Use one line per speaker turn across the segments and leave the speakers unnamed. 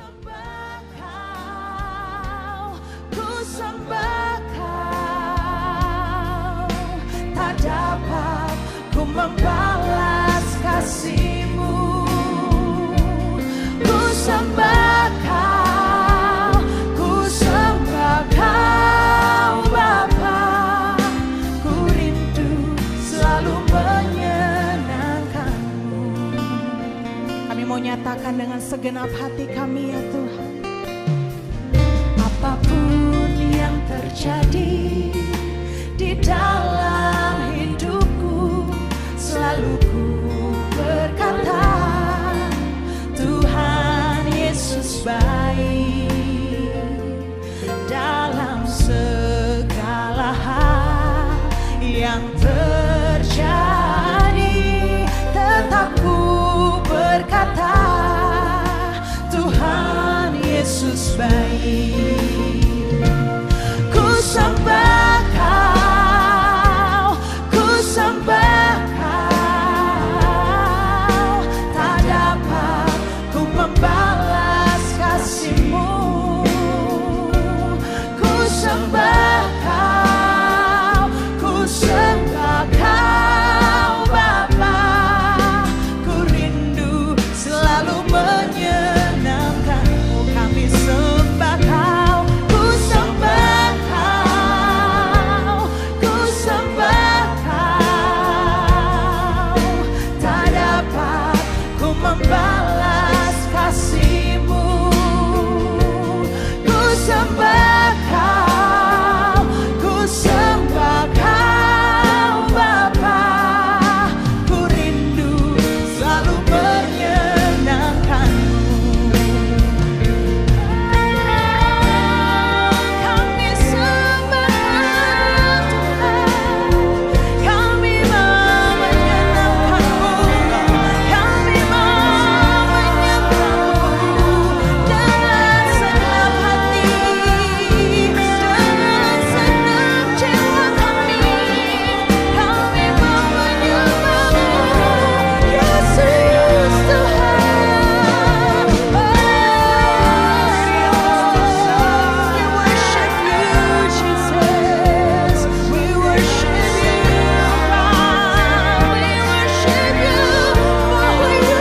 sembah Kau, ku sembah Kau, tak dapat ku membalas kasih-Mu. Ku sembah Kau, ku sembah Kau Bapa, ku rindu selalu menyenangkan-Mu. Kami mau nyatakan dengan segenap hati kami ya Tuhan, apapun yang terjadi di dalam hidupku, selalu ku berkata Tuhan Yesus baik. Dalam segala hal yang terjadi, tetap ku berkata Tuhan Yesus baik. Ku sembah Kau, ku sembah Kau, tak dapat ku membalas kasih-Mu. Ku sembah Kau, ku sembah Kau Bapa, ku rindu selalu menyenangkan-Mu. Kami sembah Kau, ku sembah Kau, ku sembah Kau, tak dapat ku membalas kasih-Mu. Ku sembah Kau, ku sembah Kau Bapa, ku rindu selalu menyenangkan-Mu. Kami sembah Tuhan, kami mau menyenangkan-Mu, kami mau menyembah-Mu dengan segenap hati, dengan segenap jiwa kami mau menyembah-Mu, Yesus Tuhan. We worship You, Jesus. We worship You, God. We worship You for who You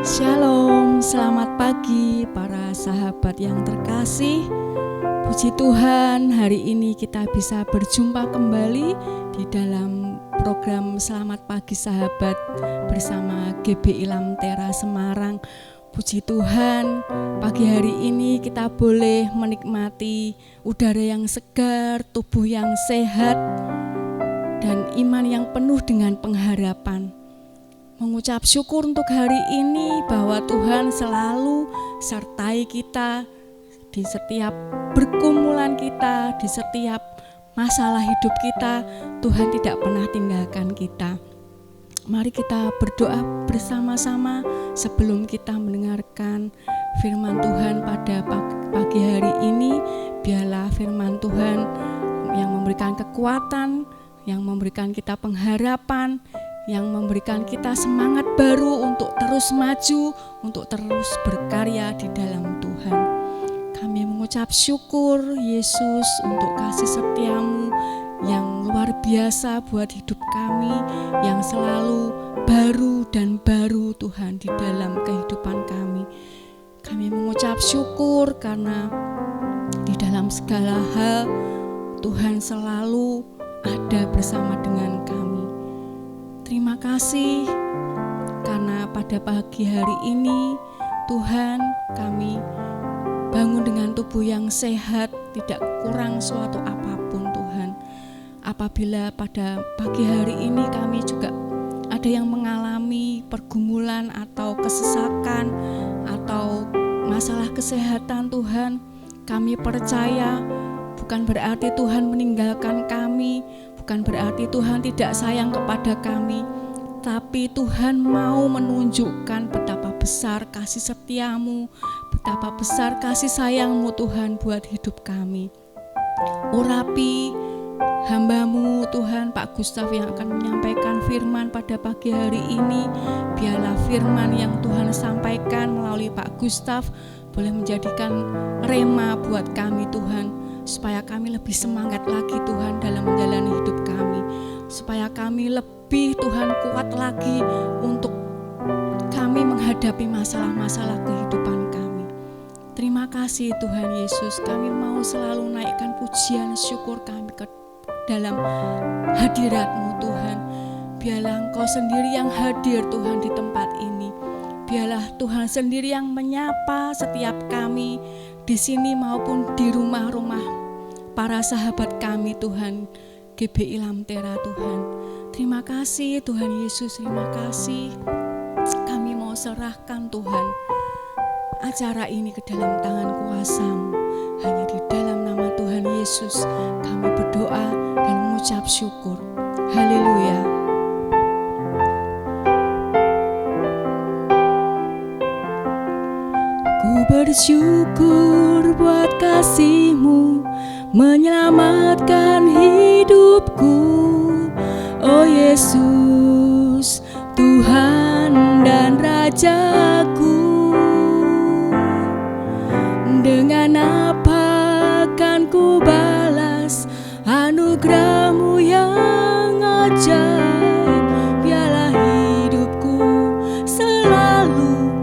Shalom.
Selamat pagi para sahabat yang terkasih. Puji Tuhan, hari ini kita bisa berjumpa kembali di dalam program Selamat Pagi Sahabat bersama GBI Lamtera Semarang. Puji Tuhan, pagi hari ini kita boleh menikmati udara yang segar, tubuh yang sehat, dan iman yang penuh dengan pengharapan. Mengucap syukur untuk hari ini bahwa Tuhan selalu sertai kita di setiap pergumulan kita, di setiap masalah hidup kita. Tuhan tidak pernah tinggalkan kita. Mari kita berdoa bersama-sama sebelum kita mendengarkan firman Tuhan pada pagi hari ini. Biarlah firman Tuhan yang memberikan kekuatan, yang memberikan kita pengharapan, yang memberikan kita semangat baru untuk terus maju, untuk terus berkarya di dalam Tuhan. Kami mengucap syukur Yesus untuk kasih setiamu yang luar biasa buat hidup kami, yang selalu baru dan baru Tuhan di dalam kehidupan kami. Kami mengucap syukur karena di dalam segala hal Tuhan selalu ada bersama dengan kami. Terima kasih karena pada pagi hari ini Tuhan, kami bangun dengan tubuh yang sehat, tidak kurang suatu apapun Tuhan. Apabila pada pagi hari ini kami juga ada yang mengalami pergumulan atau kesesakan atau masalah kesehatan Tuhan, kami percaya bukan berarti Tuhan meninggalkan kami, bukan berarti Tuhan tidak sayang kepada kami, tapi Tuhan mau menunjukkan betapa besar kasih setiamu, betapa besar kasih sayangmu Tuhan buat hidup kami. Urapi hamba-Mu Tuhan, Pak Gustaf yang akan menyampaikan firman pada pagi hari ini. Biarlah firman yang Tuhan sampaikan melalui Pak Gustaf boleh menjadikan rema buat kami Tuhan, supaya kami lebih semangat lagi Tuhan dalam menjalani hidup kami, supaya kami lebih Tuhan kuat lagi untuk kami menghadapi masalah-masalah kehidupan kami. Terima kasih Tuhan Yesus, kami mau selalu naikkan pujian syukur kami ke dalam hadirat-Mu Tuhan. Biarlah Engkau sendiri yang hadir Tuhan di tempat ini. Biarlah Tuhan sendiri yang menyapa setiap kami di sini maupun di rumah-rumah para sahabat kami Tuhan, GBI Lamtera Tuhan. Terima kasih Tuhan Yesus, terima kasih. Kami mau serahkan Tuhan acara ini ke dalam tangan kuasa-Mu. Hanya di dalam nama Tuhan Yesus kami berdoa dan mengucap syukur. Haleluya. Ku bersyukur buat kasih-Mu menyelamatkan hidupku. Oh Yesus, Tuhan dan Rajaku. Dengan apa kan ku balas anugerah-Mu yang ajaib? Biarlah hidupku selalu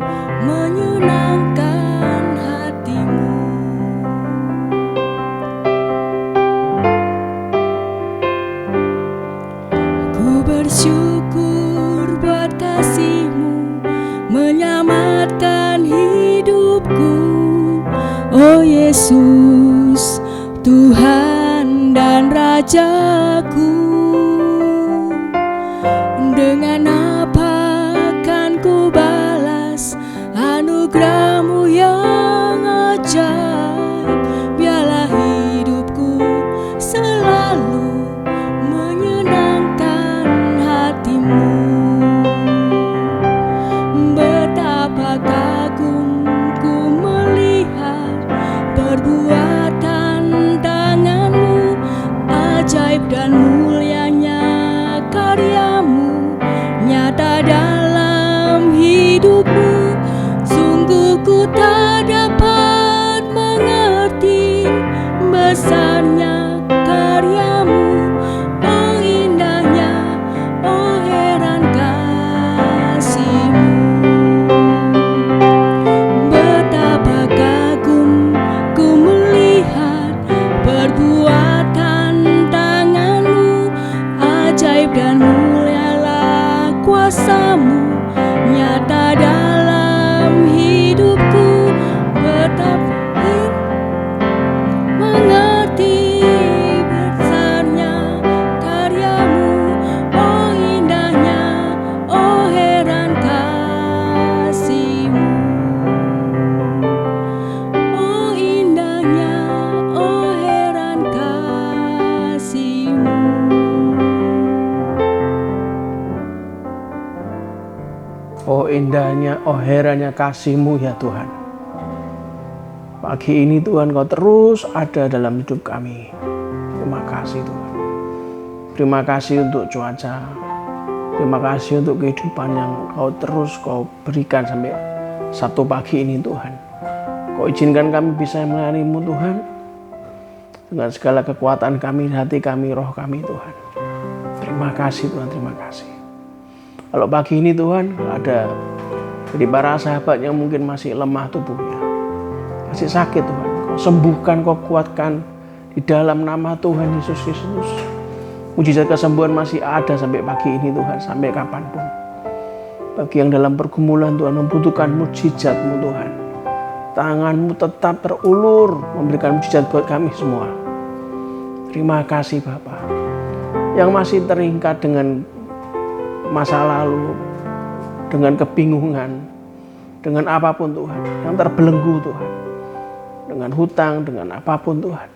menyenangkan hati-Mu. Ku bersyukur buat kasih-Mu menyelamatkan hidupku. Oh Yesus, Tuhan dan Rajaku. Dengan apa kan ku balas anugerah-Mu yang ajaib? Biarlah hidupku selalu menyenangkan hati-Mu. Betapa kagum ku melihat perbuatan tangan-Mu, ajaib dan mulianya karya-Mu nyata dalam hidupku. Sungguh hidupku betapa mengerti besarnya karyamu, oh indahnya, oh heran kasih-Mu, oh indahnya, oh heran kasih-Mu.
Oh indahnya, oh herannya kasih-Mu ya Tuhan. Pagi ini Tuhan Kau terus ada dalam hidup kami. Terima kasih Tuhan. Terima kasih untuk cuaca. Terima kasih untuk kehidupan yang Kau terus Kau berikan sampai Sabtu pagi ini Tuhan. Kau izinkan kami bisa melayani-Mu Tuhan. Dengan segala kekuatan kami, hati kami, roh kami Tuhan. Terima kasih Tuhan, terima kasih. Kalau pagi ini Tuhan ada dari para sahabat yang mungkin masih lemah tubuhnya, masih sakit Tuhan, Kau sembuhkan, Kau kuatkan di dalam nama Tuhan Yesus Kristus. Mujizat kesembuhan masih ada sampai pagi ini Tuhan, sampai kapanpun. Bagi yang dalam pergumulan Tuhan membutuhkan mujizat-Mu Tuhan, tangan-Mu tetap terulur memberikan mujizat buat kami semua. Terima kasih Bapa. Yang masih terikat dengan masa lalu, dengan kebingungan, dengan apapun Tuhan, yang terbelenggu Tuhan, dengan hutang, dengan apapun Tuhan.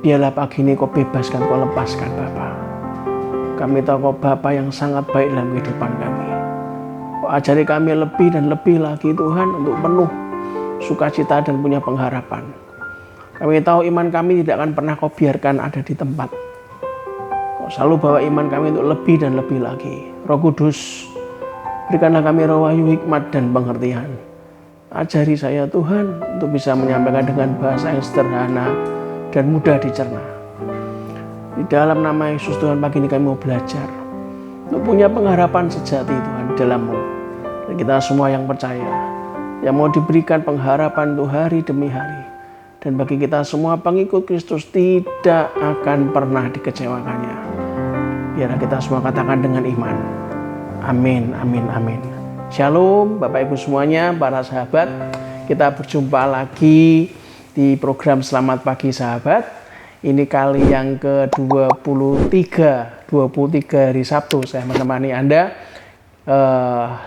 Biarlah pagi ini Kau bebaskan, Kau lepaskan Bapa. Kami tahu Kau Bapa yang sangat baik dalam kehidupan kami. Kau ajari kami lebih dan lebih lagi Tuhan untuk penuh sukacita dan punya pengharapan. Kami tahu iman kami tidak akan pernah Kau biarkan ada di tempat. Kau selalu bawa iman kami untuk lebih dan lebih lagi. Roh Kudus, berikanlah kami roh wahyu, hikmat dan pengertian. Ajari saya Tuhan untuk bisa menyampaikan dengan bahasa yang sederhana dan mudah dicerna. Di dalam nama Yesus Tuhan, pagi ini kami mau belajar untuk punya pengharapan sejati Tuhan di dalam-Mu. Dan kita semua yang percaya, yang mau diberikan pengharapan untuk hari demi hari. Dan bagi kita semua pengikut Kristus tidak akan pernah dikecewakannya. Biarlah kita semua katakan dengan iman. Amin, amin, amin. Shalom Bapak Ibu semuanya, para sahabat. Kita berjumpa lagi di program Selamat Pagi Sahabat. Ini kali yang ke-23 hari Sabtu saya menemani Anda.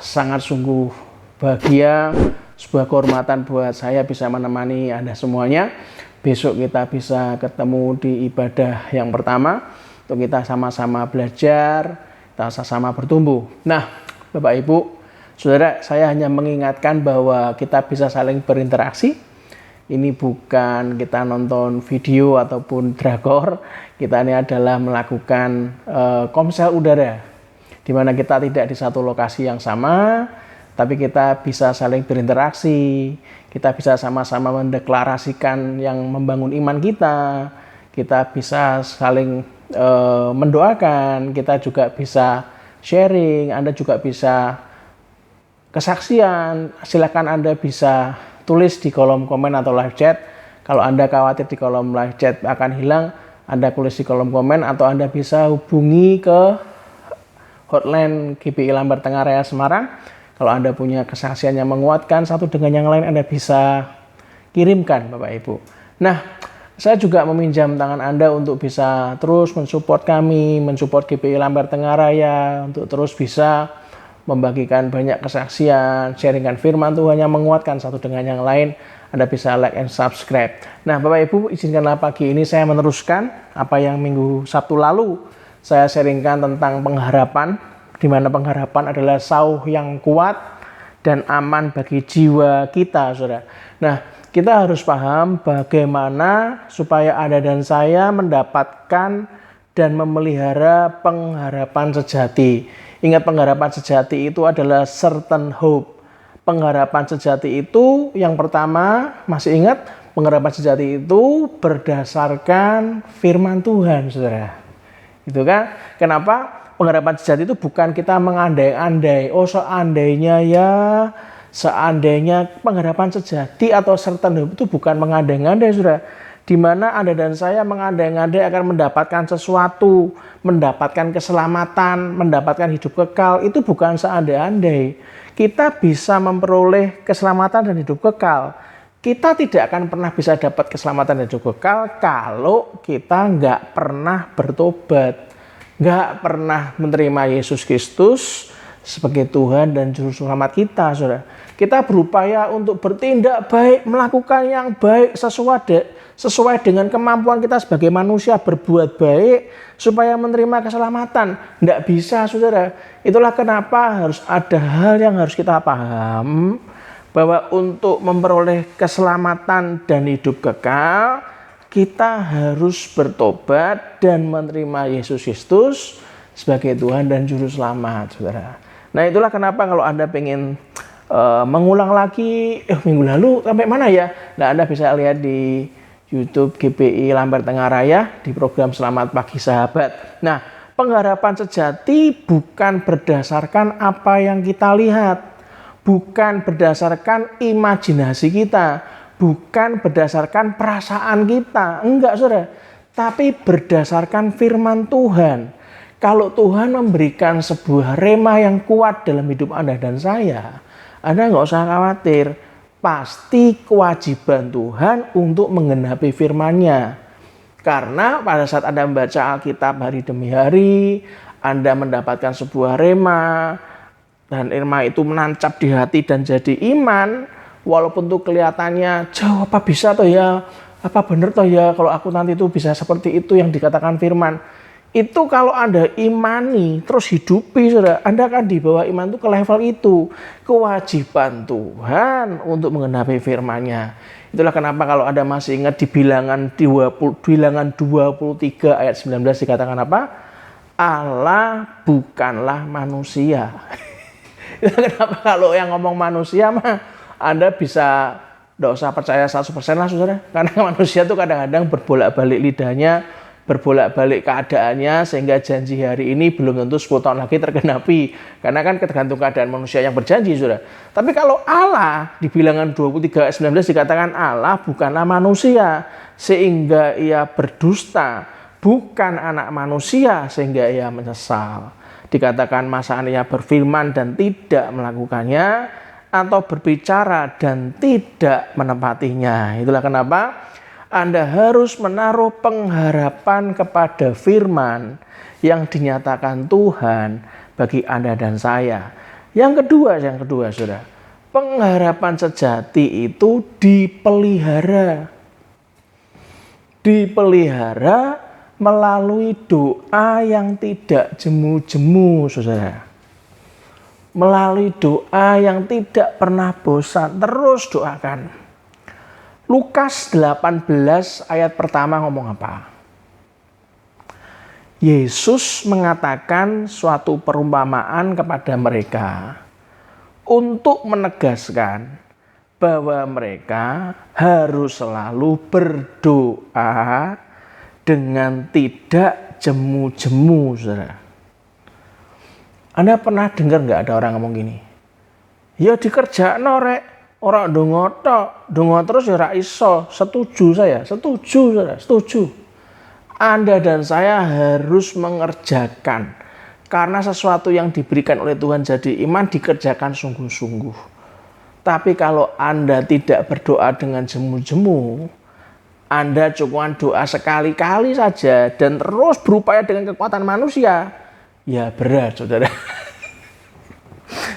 Sangat sungguh bahagia, sebuah kehormatan buat saya bisa menemani Anda semuanya. Besok kita bisa ketemu di ibadah yang pertama untuk kita sama-sama belajar, kita sama-sama bertumbuh. Nah, Bapak Ibu, Saudara, saya hanya mengingatkan bahwa kita bisa saling berinteraksi. Ini bukan kita nonton video ataupun drakor. Kita ini adalah melakukan komsel udara, di mana kita tidak di satu lokasi yang sama, tapi kita bisa saling berinteraksi. Kita bisa sama-sama mendeklarasikan yang membangun iman kita. Kita bisa saling mendoakan. Kita juga bisa sharing. Anda juga bisa kesaksian. Silakan Anda bisa tulis di kolom komen atau live chat. Kalau Anda khawatir di kolom live chat akan hilang, Anda tulis di kolom komen, atau Anda bisa hubungi ke hotline GBI Lambar Tengah Raya Semarang. Kalau Anda punya kesaksian yang menguatkan satu dengan yang lain, Anda bisa kirimkan Bapak Ibu. Nah, saya juga meminjam tangan Anda untuk bisa terus mensupport kami, mensupport GBI Lambar Tengah Raya, untuk terus bisa membagikan banyak kesaksian, sharingkan firman Tuhan yang menguatkan satu dengan yang lain. Anda bisa like and subscribe. Nah, Bapak Ibu, izinkanlah pagi ini saya meneruskan apa yang minggu Sabtu lalu saya sharingkan tentang pengharapan, di mana pengharapan adalah sauh yang kuat dan aman bagi jiwa kita, Saudara. Nah, kita harus paham bagaimana supaya Anda dan saya mendapatkan dan memelihara pengharapan sejati. Ingat, pengharapan sejati itu adalah certain hope. Pengharapan sejati itu yang pertama, masih ingat, pengharapan sejati itu berdasarkan firman Tuhan, Saudara. Gitu kan? Kenapa? Pengharapan sejati itu bukan kita mengandai-andai. Oh, seandainya pengharapan sejati atau certain hope itu bukan mengandai-andai, Saudara. di mana Anda dan saya mengandai-andai akan mendapatkan sesuatu, mendapatkan keselamatan, mendapatkan hidup kekal, itu bukan seandai-andai. Kita bisa memperoleh keselamatan dan hidup kekal. Kita tidak akan pernah bisa dapat keselamatan dan hidup kekal kalau kita nggak pernah bertobat, nggak pernah menerima Yesus Kristus sebagai Tuhan dan Juru Selamat kita, saudara. Kita berupaya untuk bertindak baik, melakukan yang baik sesuai dengan kemampuan kita sebagai manusia, berbuat baik supaya menerima keselamatan. Tidak bisa, saudara. Itulah kenapa harus ada hal yang harus kita paham, bahwa untuk memperoleh keselamatan dan hidup kekal, kita harus bertobat dan menerima Yesus Kristus sebagai Tuhan dan Juru Selamat, saudara. Nah, itulah kenapa kalau Anda pengen mengulang lagi minggu lalu sampai mana ya? Nah, Anda bisa lihat di YouTube GPI Lambert Tengah Raya di program Selamat Pagi Sahabat. Nah, pengharapan sejati bukan berdasarkan apa yang kita lihat, bukan berdasarkan imajinasi kita, bukan berdasarkan perasaan kita, enggak, saudara, tapi berdasarkan firman Tuhan. Kalau Tuhan memberikan sebuah rema yang kuat dalam hidup Anda dan saya, Anda nggak usah khawatir. Pasti kewajiban Tuhan untuk menggenapi firman-Nya. Karena pada saat Anda membaca Alkitab hari demi hari, Anda mendapatkan sebuah rema, dan rema itu menancap di hati dan jadi iman. Walaupun tuh kelihatannya jauh, apa bisa toh ya, apa benar toh ya kalau aku nanti itu bisa seperti itu yang dikatakan firman. Itu kalau Anda imani, terus hidupi, saudara, Anda akan dibawa iman itu ke level itu. Kewajiban Tuhan untuk menggenapi firman-Nya. Itulah kenapa kalau Anda masih ingat di bilangan 23 ayat 19 dikatakan apa? Allah bukanlah manusia. Itulah kenapa kalau yang ngomong manusia mah Anda bisa tidak usah percaya 100% lah, saudara. Karena manusia itu kadang-kadang berbolak-balik lidahnya, berbolak-balik keadaannya, sehingga janji hari ini belum tentu 10 tahun lagi tergenapi. Karena kan tergantung keadaan manusia yang berjanji, saudara. Tapi kalau Allah, di bilangan 23 ayat 19 dikatakan Allah bukanlah manusia sehingga ia berdusta, bukan anak manusia sehingga ia menyesal. Dikatakan masa ia berfirman dan tidak melakukannya, atau berbicara dan tidak menepatinya. Itulah kenapa Anda harus menaruh pengharapan kepada firman yang dinyatakan Tuhan bagi Anda dan saya. Yang kedua, saudara, pengharapan sejati itu dipelihara. Dipelihara melalui doa yang tidak jemu-jemu, saudara. Melalui doa yang tidak pernah bosan, terus doakan. Lukas 18 ayat pertama ngomong apa? Yesus mengatakan suatu perumpamaan kepada mereka untuk menegaskan bahwa mereka harus selalu berdoa dengan tidak jemu-jemu, saudara. Anda pernah dengar nggak ada orang ngomong gini? Ya dikerjakno rek. Orang dongo terus ya ra iso. Setuju saya, setuju. Anda dan saya harus mengerjakan. Karena sesuatu yang diberikan oleh Tuhan jadi iman dikerjakan sungguh-sungguh. Tapi kalau Anda tidak berdoa dengan jemu-jemu, Anda cuma doa sekali-kali saja dan terus berupaya dengan kekuatan manusia, ya berat, saudara.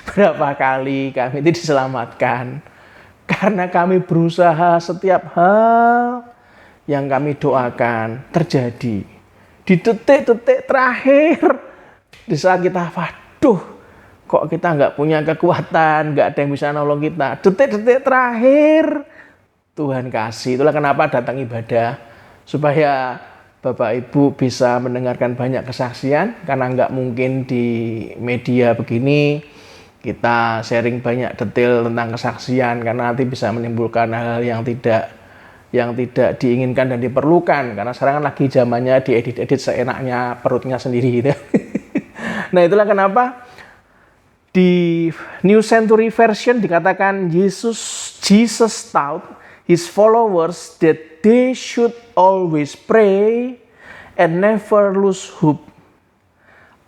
Berapa kali kami itu diselamatkan karena kami berusaha setiap hal yang kami doakan terjadi. Di detik-detik terakhir, di saat kita, waduh, kok kita nggak punya kekuatan, nggak ada yang bisa nolong kita. Detik-detik terakhir, Tuhan kasih. Itulah kenapa datang ibadah, supaya Bapak Ibu bisa mendengarkan banyak kesaksian, karena nggak mungkin di media begini kita sharing banyak detail tentang kesaksian, karena nanti bisa menimbulkan hal yang tidak diinginkan dan diperlukan, karena sekarang kan lagi zamannya diedit-edit seenaknya perutnya sendiri gitu. Nah, itulah kenapa di New Century Version dikatakan Jesus taught his followers that that they should always pray and never lose hope.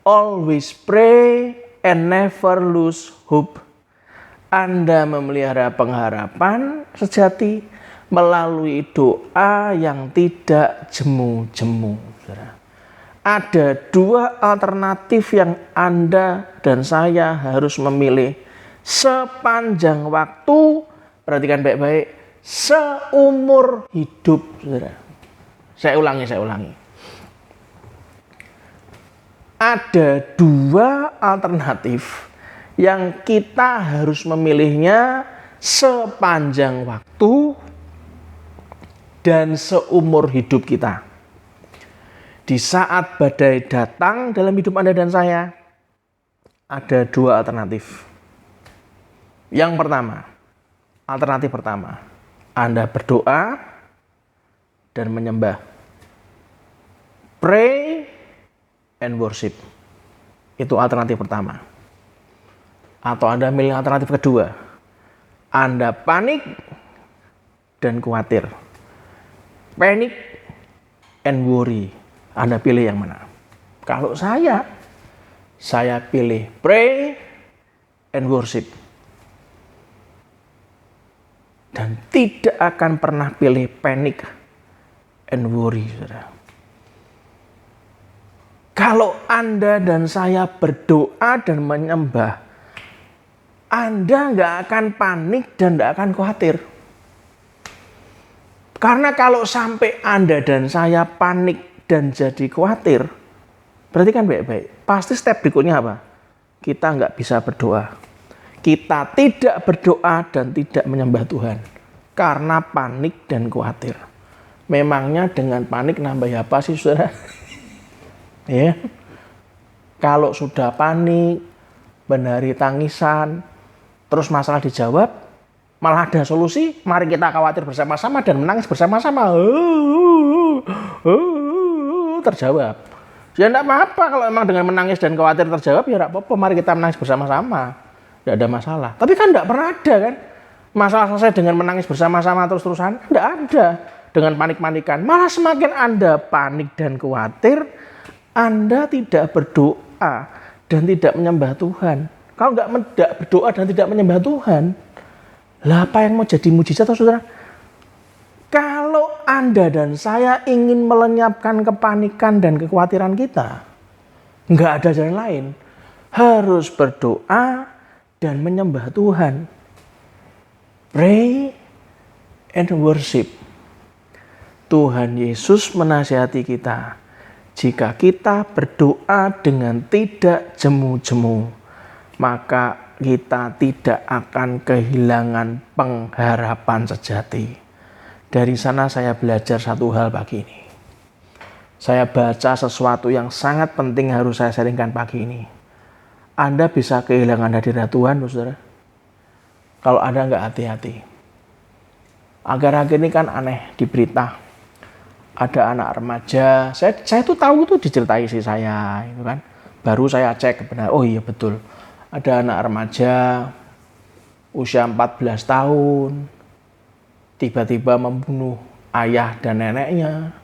Always pray and never lose hope. Anda memelihara pengharapan sejati melalui doa yang tidak jemu-jemu. Ada dua alternatif yang Anda dan saya harus memilih sepanjang waktu. Perhatikan baik-baik, seumur hidup. Saya ulangi. Ada dua alternatif yang kita harus memilihnya sepanjang waktu dan seumur hidup kita. Di saat badai datang dalam hidup Anda dan saya, ada dua alternatif. Yang pertama, alternatif pertama, Anda berdoa dan menyembah. Pray and worship. Itu alternatif pertama. Atau Anda milih alternatif kedua, Anda panik dan khawatir. Panic and worry. Anda pilih yang mana? Kalau saya pilih pray and worship. Dan tidak akan pernah pilih panic and worry, saudara. Kalau Anda dan saya berdoa dan menyembah, Anda nggak akan panik dan nggak akan khawatir. Karena kalau sampai Anda dan saya panik dan jadi khawatir, berarti kan baik-baik. Pasti step berikutnya apa? Kita nggak bisa berdoa. Kita tidak berdoa dan tidak menyembah Tuhan. Karena panik dan khawatir. Memangnya dengan panik nambah apa sih, saudara? Ya. Kalau sudah panik, benari tangisan, terus masalah dijawab, malah ada solusi, mari kita khawatir bersama-sama dan menangis bersama-sama. Terjawab. Ya enggak apa-apa kalau memang dengan menangis dan khawatir terjawab, ya enggak apa-apa, mari kita menangis bersama-sama. Enggak ada masalah. Tapi kan enggak pernah ada kan? Masalah selesai dengan menangis bersama-sama terus-terusan? Enggak ada. Dengan panik-panikan. Malah semakin Anda panik dan khawatir, Anda tidak berdoa dan tidak menyembah Tuhan. Kalau enggak berdoa dan tidak menyembah Tuhan, lah apa yang mau jadi mujizat, saudara? Kalau Anda dan saya ingin melenyapkan kepanikan dan kekhawatiran kita, nggak ada jalan lain. Harus berdoa dan menyembah Tuhan. Pray and worship. Tuhan Yesus menasihati kita. Jika kita berdoa dengan tidak jemu-jemu, maka kita tidak akan kehilangan pengharapan sejati. Dari sana saya belajar satu hal pagi ini. Saya baca sesuatu yang sangat penting harus saya sharingkan pagi ini. Anda bisa kehilangan hadirat Tuhan, saudara, kalau Anda nggak hati-hati. Akhir-akhir ini kan aneh di berita. Ada anak remaja, saya tuh tahu tuh diceritai si saya, itu kan. Baru saya cek benar, oh iya betul. Ada anak remaja usia 14 tahun, tiba-tiba membunuh ayah dan neneknya,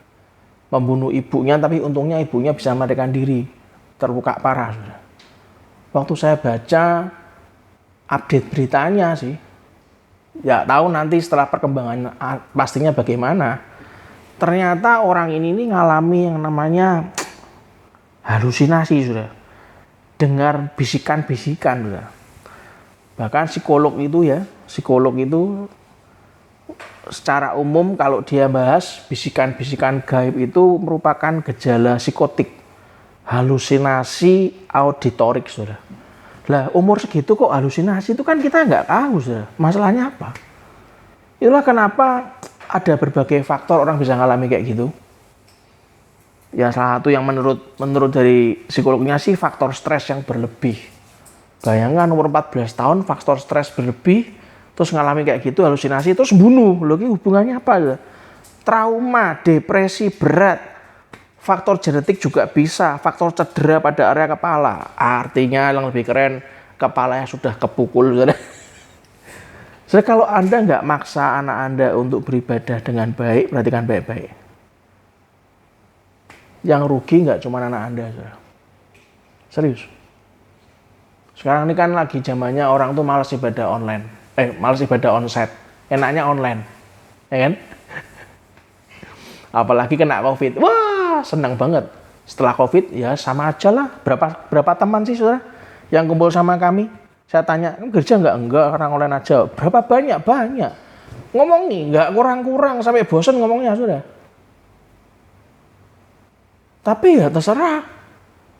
membunuh ibunya, tapi untungnya ibunya bisa melarikan diri, terluka parah. Waktu saya baca update beritanya sih, ya tahu nanti setelah perkembangan pastinya bagaimana. Ternyata orang ini ngalami yang namanya halusinasi, sudah. Dengar bisikan-bisikan, sudah. Bahkan psikolog itu secara umum kalau dia bahas bisikan-bisikan gaib itu merupakan gejala psikotik, halusinasi auditorik, saudara. Lah umur segitu kok halusinasi, itu kan kita nggak tahu, saudara. Masalahnya apa? Itulah kenapa ada berbagai faktor orang bisa ngalami kayak gitu. Ya salah satu yang menurut dari psikolognya sih faktor stres yang berlebih. Bayangkan umur 14 tahun faktor stres berlebih, terus ngalami kayak gitu, halusinasi, terus bunuh. Loh, ini hubungannya apa ya? Trauma, depresi berat, faktor genetik juga bisa, faktor cedera pada area kepala. Artinya yang lebih keren, kepalanya sudah kepukul. Jadi kalau Anda nggak maksa anak Anda untuk beribadah dengan baik, perhatikan baik-baik. Yang rugi nggak cuma anak Anda, saudara. Serius. Sekarang ini kan lagi zamannya orang tuh malas ibadah online. Malas ibadah onsite. Enaknya online. Ya kan? Apalagi kena COVID. Wah, senang banget. Setelah COVID, ya sama aja lah. Berapa teman sih, saudara, yang kumpul sama kami? Saya tanya, kerja nggak? Enggak, orang online aja. Berapa banyak? Banyak. Ngomong nih, nggak kurang-kurang. Sampai bosan ngomongnya, saudara. Tapi ya terserah.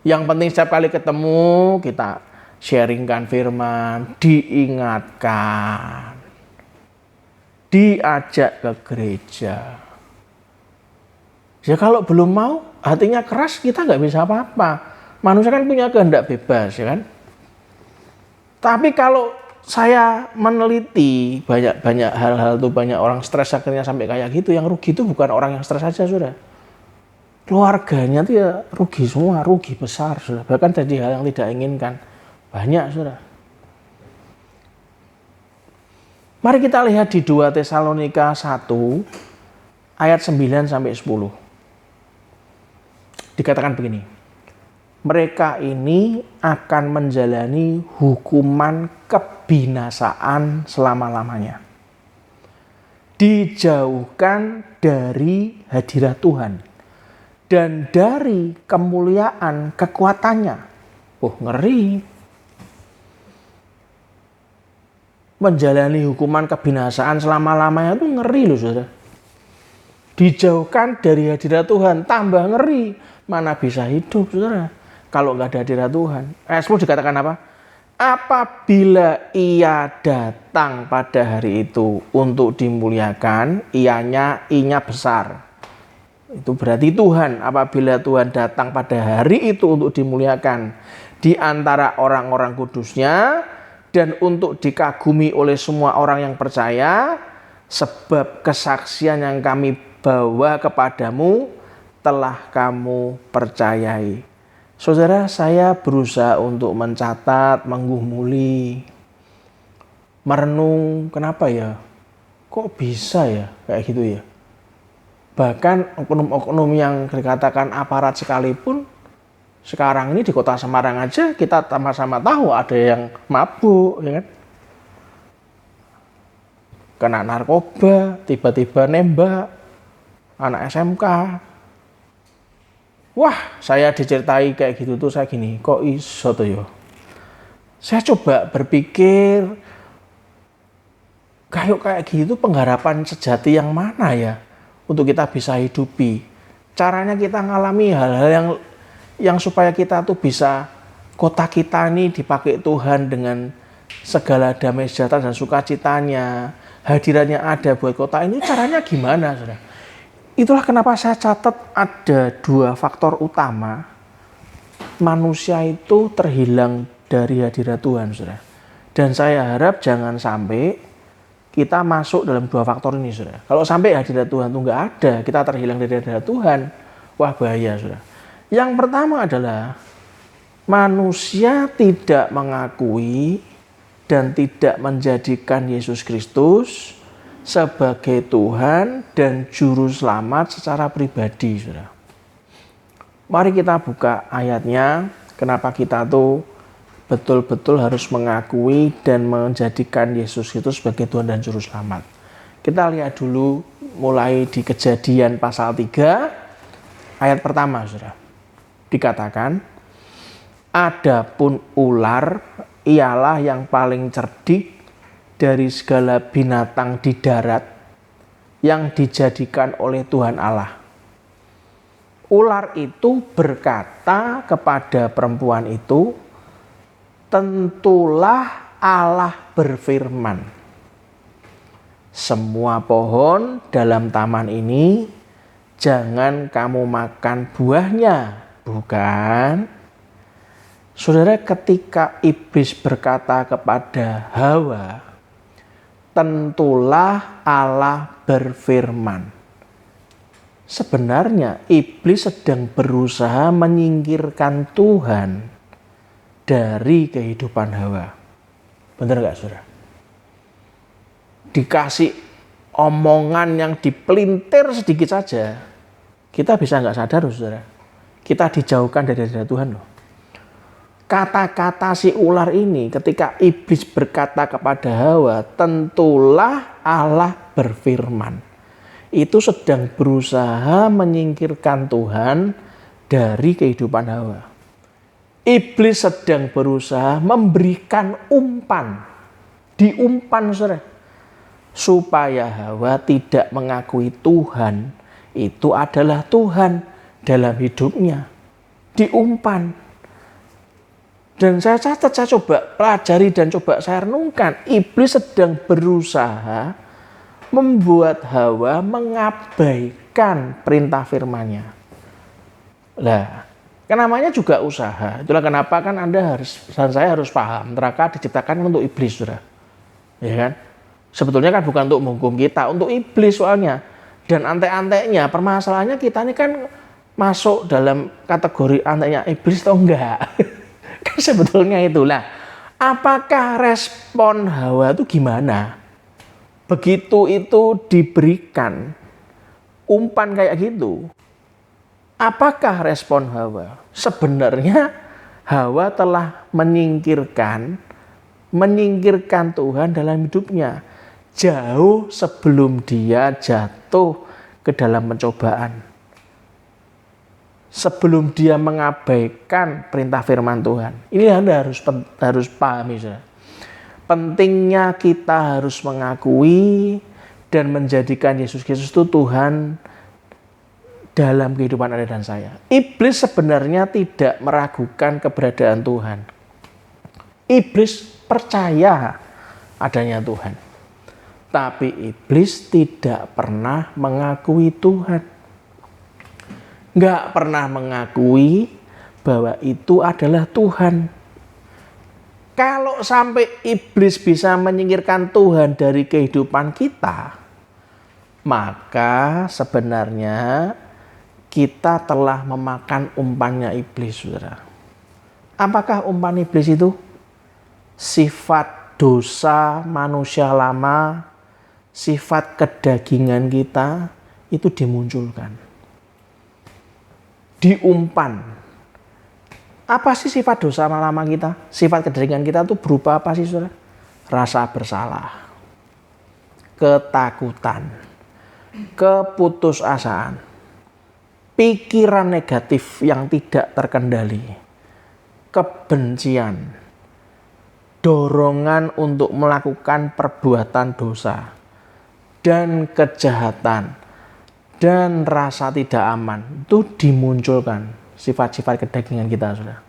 Yang penting setiap kali ketemu, kita sharingkan firman, diingatkan, diajak ke gereja. Ya kalau belum mau, hatinya keras, kita nggak bisa apa-apa. Manusia kan punya kehendak bebas, ya kan? Tapi kalau saya meneliti banyak hal-hal tuh, banyak orang stres akhirnya sampai kayak gitu. Yang rugi itu bukan orang yang stres saja, sudah. Keluarganya tuh ya rugi semua, rugi besar, sudah. Bahkan jadi hal yang tidak inginkan. Banyak, sudah. Mari kita lihat di 2 Tesalonika 1 ayat 9 sampai 10. Dikatakan begini, mereka ini akan menjalani hukuman kebinasaan selama-lamanya. Dijauhkan dari hadirat Tuhan dan dari kemuliaan kekuatannya. Ngeri. Menjalani hukuman kebinasaan selama-lamanya itu ngeri loh, saudara. Dijauhkan dari hadirat Tuhan, tambah ngeri. Mana bisa hidup, saudara, kalau nggak ada hadirat Tuhan. 10 dikatakan apa? Apabila ia datang pada hari itu untuk dimuliakan, ianya besar. Itu berarti Tuhan. Apabila Tuhan datang pada hari itu untuk dimuliakan di antara orang-orang kudusnya dan untuk dikagumi oleh semua orang yang percaya, sebab kesaksian yang kami bawa kepadamu telah kamu percayai. Saudara, saya berusaha untuk mencatat, menggumuli, merenung, kenapa ya? Kok bisa ya kayak gitu ya? Bahkan oknum-oknum yang dikatakan aparat sekalipun, sekarang ini di kota Semarang aja kita sama-sama tahu ada yang mabuk, ya kan? Kena narkoba, tiba-tiba nembak anak SMK. Wah, saya diceritai kayak gitu tuh saya gini, kok iso tuh yo? Saya coba berpikir, kayak gitu pengharapan sejati yang mana ya untuk kita bisa hidupi? Caranya kita ngalami hal-hal yang supaya kita tuh bisa, kota kita ini dipakai Tuhan dengan segala damai sejahtera dan sukacitanya, hadirannya ada buat kota ini, caranya gimana, saudara? Itulah kenapa saya catat ada 2 faktor utama manusia itu terhilang dari hadirat Tuhan, saudara. Dan saya harap jangan sampai kita masuk dalam 2 faktor ini, saudara. Kalau sampai hadirat Tuhan itu nggak ada, kita terhilang dari hadirat Tuhan, wah bahaya, saudara. Yang pertama adalah manusia tidak mengakui dan tidak menjadikan Yesus Kristus sebagai Tuhan dan Juru Selamat secara pribadi, saudara. Mari kita buka ayatnya, kenapa kita tuh betul-betul harus mengakui dan menjadikan Yesus Kristus sebagai Tuhan dan Juru Selamat. Kita lihat dulu mulai di Kejadian pasal 3, ayat pertama, saudara. Dikatakan, adapun ular ialah yang paling cerdik dari segala binatang di darat yang dijadikan oleh Tuhan Allah. Ular itu berkata kepada perempuan itu, tentulah Allah berfirman, semua pohon dalam taman ini jangan kamu makan buahnya, bukan? Saudara, ketika iblis berkata kepada Hawa, tentulah Allah berfirman. Sebenarnya iblis sedang berusaha menyingkirkan Tuhan dari kehidupan Hawa. Benar nggak, saudara? dikasih omongan yang dipelintir sedikit saja, kita bisa nggak sadar, saudara. Kita dijauhkan dari Tuhan loh. Kata-kata si ular ini ketika iblis berkata kepada Hawa, tentulah Allah berfirman. Itu sedang berusaha menyingkirkan Tuhan dari kehidupan Hawa. Iblis sedang berusaha memberikan umpan. Diumpan, saudara. Supaya Hawa tidak mengakui Tuhan itu adalah Tuhan dalam hidupnya. Diumpan. Dan saya catat, saya coba pelajari dan coba saya renungkan. Iblis sedang berusaha membuat Hawa mengabaikan perintah firman-Nya. Lah, kan namanya juga usaha. Itulah kenapa kan Anda harus dan saya harus paham neraka diciptakan untuk iblis, saudara. Ya kan? Sebetulnya kan bukan untuk menghukum kita, untuk iblis soalnya. Dan antek-anteknya, permasalahannya kita ini kan masuk dalam kategori anteknya iblis atau enggak? Kan sebetulnya itulah. Apakah respon Hawa itu gimana? Begitu itu diberikan umpan kayak gitu, apakah respon Hawa? Sebenarnya Hawa telah menyingkirkan Tuhan dalam hidupnya jauh sebelum dia jatuh ke dalam pencobaan. Sebelum dia mengabaikan perintah firman Tuhan. Ini Anda harus pahami, saudara. Pentingnya kita harus mengakui dan menjadikan Yesus Kristus itu Tuhan dalam kehidupan Anda dan saya. Iblis sebenarnya tidak meragukan keberadaan Tuhan. Iblis percaya adanya Tuhan. Tapi iblis tidak pernah mengakui Tuhan. Nggak pernah mengakui bahwa itu adalah Tuhan. Kalau sampai iblis bisa menyingkirkan Tuhan dari kehidupan kita, maka sebenarnya kita telah memakan umpannya iblis, saudara. Apakah umpan iblis itu? Sifat dosa manusia lama, sifat kedagingan kita itu dimunculkan. Diumpan. Apa sih sifat dosa lama kita? Sifat kedagingan kita itu berupa apa sih, saudara? Rasa bersalah, ketakutan, keputusasaan, pikiran negatif yang tidak terkendali, kebencian, dorongan untuk melakukan perbuatan dosa, dan kejahatan, dan rasa tidak aman. Itu dimunculkan sifat-sifat kedagingan kita, saudara.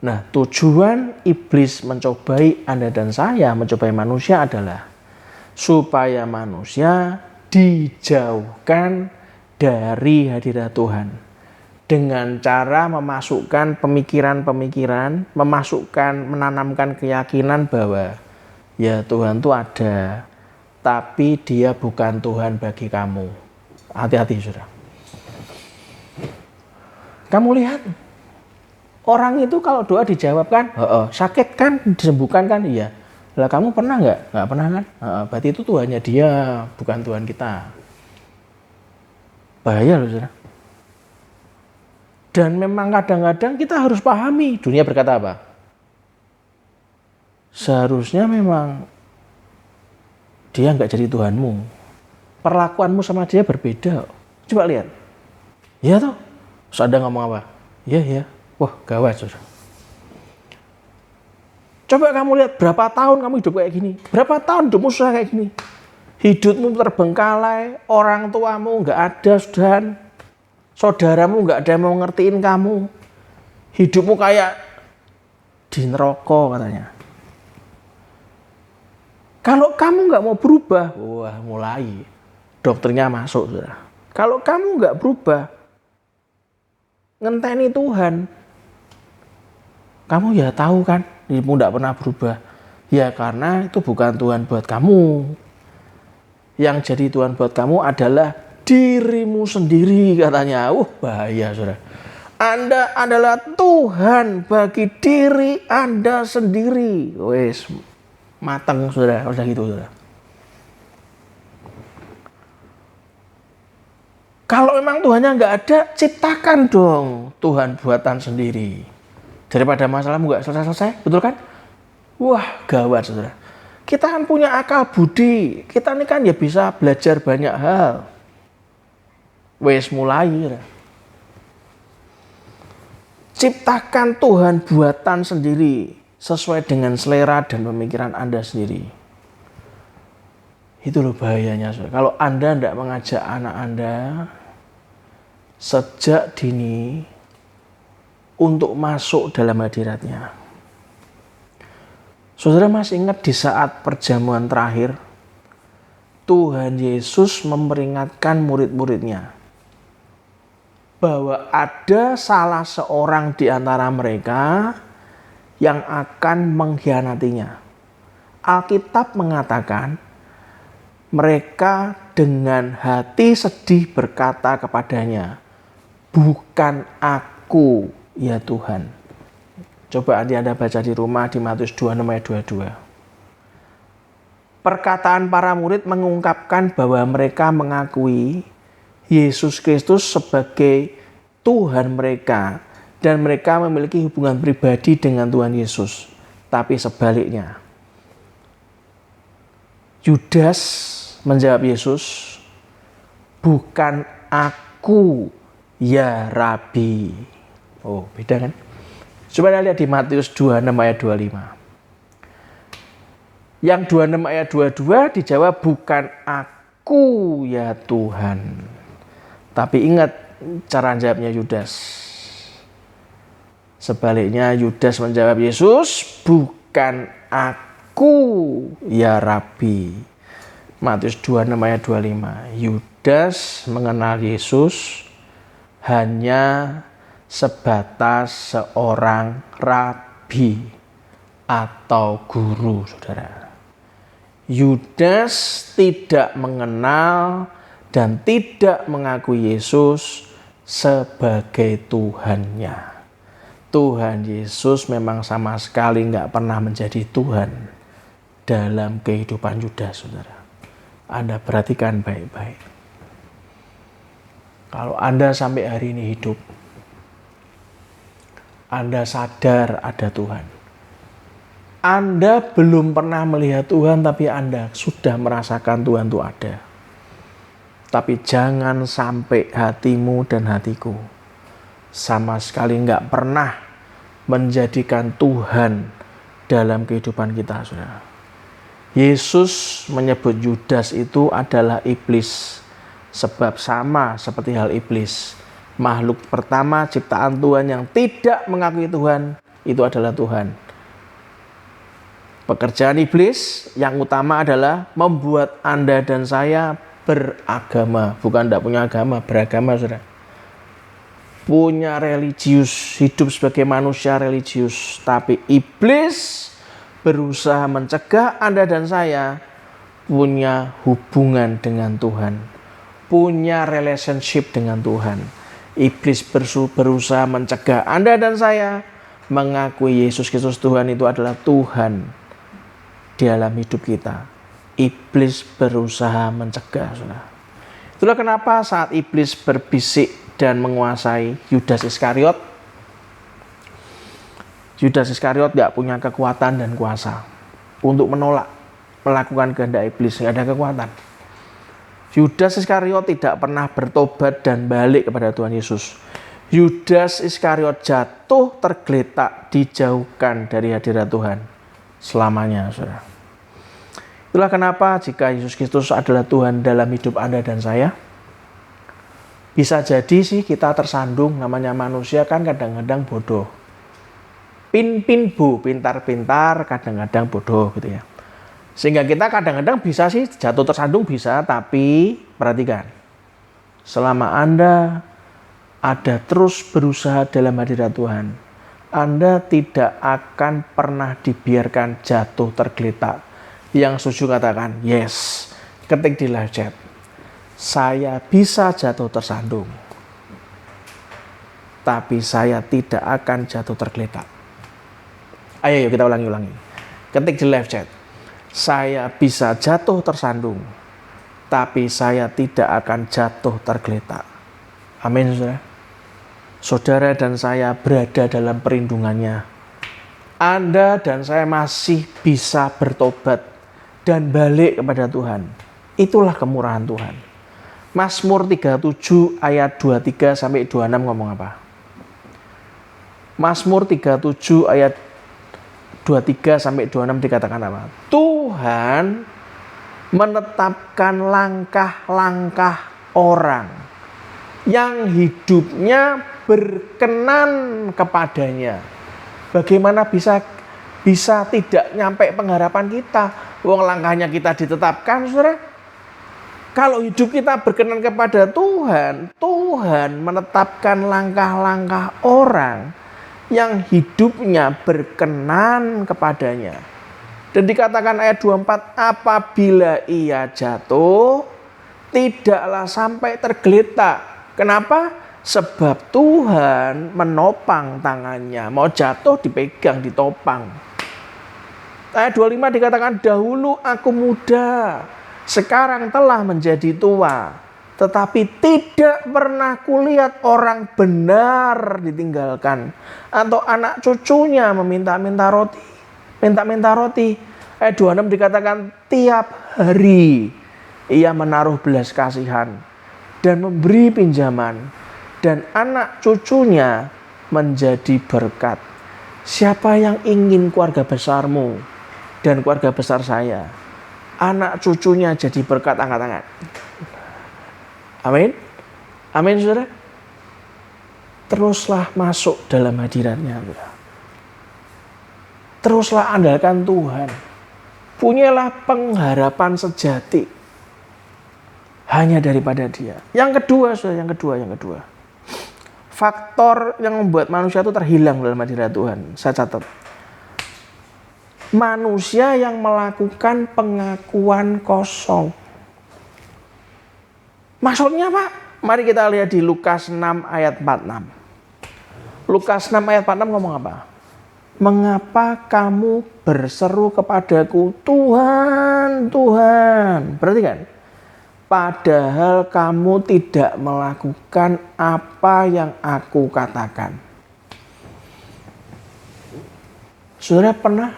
Nah, tujuan iblis mencobai Anda dan saya, mencobai manusia adalah supaya manusia dijauhkan dari hadirat Tuhan. Dengan cara memasukkan pemikiran-pemikiran, menanamkan keyakinan bahwa ya Tuhan itu ada, tapi dia bukan Tuhan bagi kamu. Hati-hati, saudara. Kamu lihat, orang itu kalau doa dijawab kan, sakit kan, disembuhkan kan, iya. Lah kamu pernah nggak? Nggak pernah kan? Berarti itu Tuhannya dia, bukan Tuhan kita. Bahaya loh, saudara. Dan memang kadang-kadang kita harus pahami, dunia berkata apa? Seharusnya memang dia nggak jadi Tuhanmu. Perlakuanmu sama dia berbeda. Coba lihat. Ya toh? Terus Anda ngomong apa? Ya. Wah, gawat, saudara. Coba kamu lihat berapa tahun kamu hidup kayak gini. Berapa tahun hidupmu susah kayak gini. Hidupmu terbengkalai. Orang tuamu nggak ada, saudara. Saudaramu nggak ada yang mau ngertiin kamu. Hidupmu kayak di neraka katanya. Kalau kamu nggak mau berubah, wah mulai dokternya masuk, saudara. Kalau kamu nggak berubah, ngenteni Tuhan, kamu ya tahu kan, dirimu nggak pernah berubah. Ya karena itu bukan Tuhan buat kamu. Yang jadi Tuhan buat kamu adalah dirimu sendiri katanya. Bahaya, saudara. Anda adalah Tuhan bagi diri Anda sendiri. Wes matang, saudara, udah gitu, saudara. Kalau memang Tuhannya nggak ada, ciptakan dong Tuhan buatan sendiri. Daripada masalahmu nggak selesai-selesai, betul kan? Wah, gawat saudara. Kita kan punya akal budi. Kita ini kan ya bisa belajar banyak hal. Wes mulai. Saudara. Ciptakan Tuhan buatan sendiri sesuai dengan selera dan pemikiran Anda sendiri. Itu loh bahayanya. Saudara. Kalau Anda tidak mengajak anak Anda sejak dini untuk masuk dalam hadiratnya. Saudara masih ingat di saat perjamuan terakhir, Tuhan Yesus memperingatkan murid-muridnya bahwa ada salah seorang di antara mereka yang akan mengkhianatinya. Alkitab mengatakan, mereka dengan hati sedih berkata kepadanya, "Bukan aku, ya Tuhan." Coba Anda baca di rumah di Matius 26 ayat 22. Perkataan para murid mengungkapkan bahwa mereka mengakui Yesus Kristus sebagai Tuhan mereka dan mereka memiliki hubungan pribadi dengan Tuhan Yesus. Tapi sebaliknya, Yudas menjawab Yesus, "Bukan aku, ya Rabi." Oh, beda kan? Coba kita lihat di Matius 26 ayat 25. Yang 26 ayat 22 dijawab, "Bukan aku, ya Tuhan." Tapi ingat cara jawabnya Yudas. Sebaliknya Yudas menjawab Yesus, "Bukan aku, ya Rabi." Matius 26 ayat 25. Yudas mengenal Yesus hanya sebatas seorang rabi atau guru, saudara. Yudas tidak mengenal dan tidak mengakui Yesus sebagai Tuhannya. Tuhan Yesus memang sama sekali nggak pernah menjadi Tuhan dalam kehidupan Yudas, saudara. Anda perhatikan baik-baik. Kalau Anda sampai hari ini hidup, Anda sadar ada Tuhan. Anda belum pernah melihat Tuhan, tapi Anda sudah merasakan Tuhan itu ada. Tapi jangan sampai hatimu dan hatiku sama sekali nggak pernah menjadikan Tuhan dalam kehidupan kita, saudara. Yesus menyebut Yudas itu adalah iblis. Sebab sama seperti hal iblis. Makhluk pertama ciptaan Tuhan yang tidak mengakui Tuhan, itu adalah Tuhan. Pekerjaan iblis yang utama adalah membuat Anda dan saya beragama. Bukan tidak punya agama, beragama, saudara. Punya religius, hidup sebagai manusia religius. Tapi iblis berusaha mencegah Anda dan saya punya hubungan dengan Tuhan. Punya relationship dengan Tuhan. Iblis berusaha mencegah Anda dan saya mengakui Yesus Kristus Tuhan itu adalah Tuhan di dalam hidup kita. Iblis berusaha mencegah, saudara. Itulah kenapa saat iblis berbisik dan menguasai Yudas Iskariot, Yudas Iskariot gak punya kekuatan dan kuasa untuk menolak, melakukan kehendak iblis. Gak ada kekuatan. Yudas Iskariot tidak pernah bertobat dan balik kepada Tuhan Yesus. Yudas Iskariot jatuh tergeletak, dijauhkan dari hadirat Tuhan selamanya, saudara. Itulah kenapa jika Yesus Kristus adalah Tuhan dalam hidup Anda dan saya, bisa jadi sih kita tersandung. Namanya manusia kan kadang-kadang bodoh. Pintar-pintar, kadang-kadang bodoh gitu ya. Sehingga kita kadang-kadang bisa sih jatuh tersandung bisa, tapi perhatikan. Selama Anda ada terus berusaha dalam hadirat Tuhan, Anda tidak akan pernah dibiarkan jatuh tergeletak. Yang setuju katakan, yes, ketik di live chat. Saya bisa jatuh tersandung, tapi saya tidak akan jatuh tergeletak. Ayo kita ulangi. Ketik di live chat. Saya bisa jatuh tersandung, tapi saya tidak akan jatuh tergeletak. Amin, saudara. Saudara dan saya berada dalam perlindungannya. Anda dan saya masih bisa bertobat dan balik kepada Tuhan. Itulah kemurahan Tuhan. Mazmur 37 ayat 23 sampai 26 ngomong apa? Mazmur 37 ayat 23 sampai 26 dikatakan apa? Tuhan menetapkan langkah-langkah orang yang hidupnya berkenan kepadanya. Bagaimana bisa tidak nyampe pengharapan kita? Wong langkahnya kita ditetapkan, saudara. Kalau hidup kita berkenan kepada Tuhan, Tuhan menetapkan langkah-langkah orang yang hidupnya berkenan kepadanya. Dan dikatakan ayat 24, apabila ia jatuh, tidaklah sampai tergeletak. Kenapa? Sebab Tuhan menopang tangannya. Mau jatuh dipegang, ditopang. Ayat 25 dikatakan, dahulu aku muda, sekarang telah menjadi tua. Tetapi tidak pernah kulihat orang benar ditinggalkan, atau anak cucunya meminta-minta roti. Minta-minta roti. Ayat 26 dikatakan, tiap hari ia menaruh belas kasihan dan memberi pinjaman. Dan anak cucunya menjadi berkat. Siapa yang ingin keluarga besarmu dan keluarga besar saya, anak cucunya jadi berkat, angkat tangan. Amin. Amin, saudara. Teruslah masuk dalam hadiratnya. Teruslah andalkan Tuhan. Punyalah pengharapan sejati hanya daripada Dia. Yang kedua, saudara, yang kedua. Faktor yang membuat manusia itu terhilang dalam hadirat Tuhan. Saya catat. Manusia yang melakukan pengakuan kosong. Maksudnya apa? Mari kita lihat di Lukas 6 ayat 46. Lukas 6 ayat 46 ngomong apa? Mengapa kamu berseru kepadaku, Tuhan, Tuhan? Perhatikan. Padahal kamu tidak melakukan apa yang aku katakan. Saudara pernah